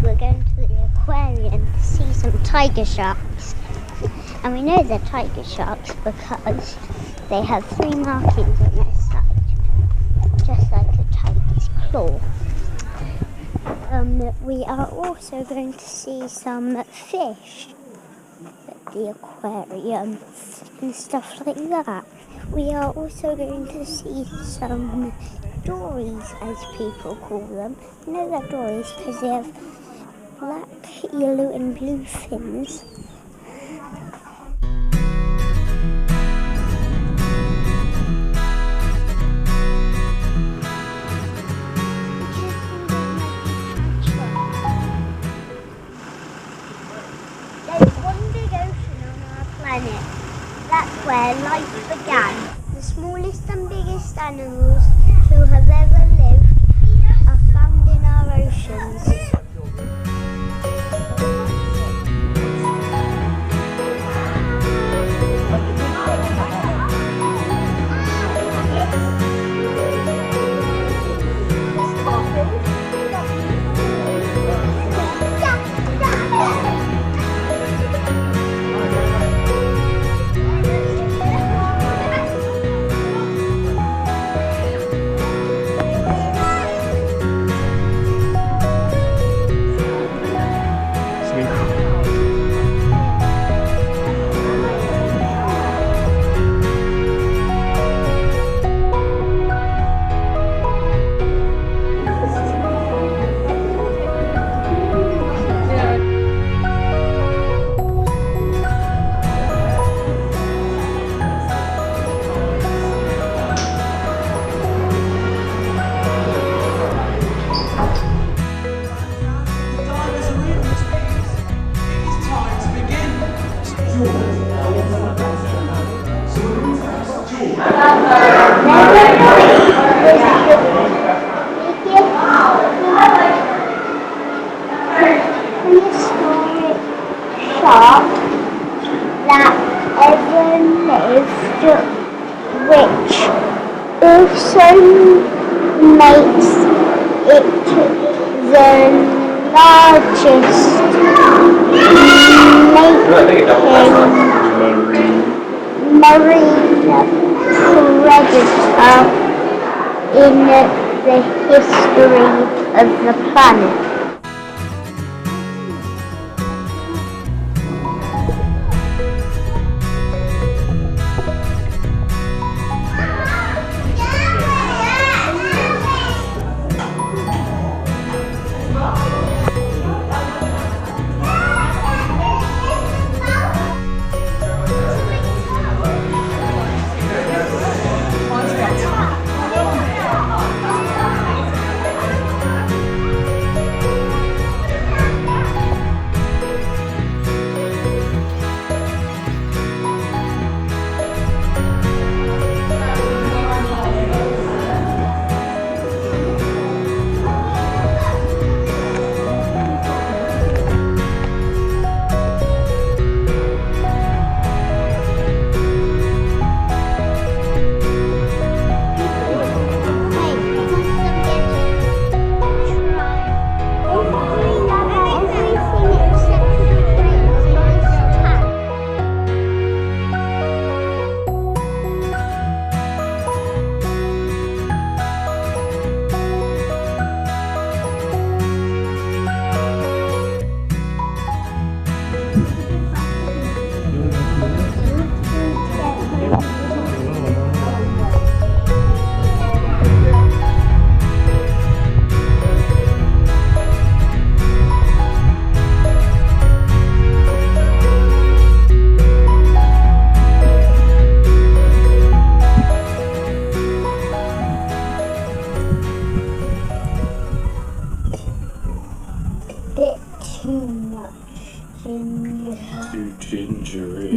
we're going to the aquarium to see some tiger sharks. And we know they're tiger sharks because they have 3 markings on their side, just like a tiger's claw. We are also going to see some fish at the aquarium and stuff like that. We are also going to see some dories, as people call them. You know they're dories because they have black, yellow and blue fins. There's one big ocean on our planet. That's where life began. The smallest and biggest animals who have ever lived are found in our oceans. Shark that ever lived, which also makes it the largest marine predator in the history of the planet. Too gingery.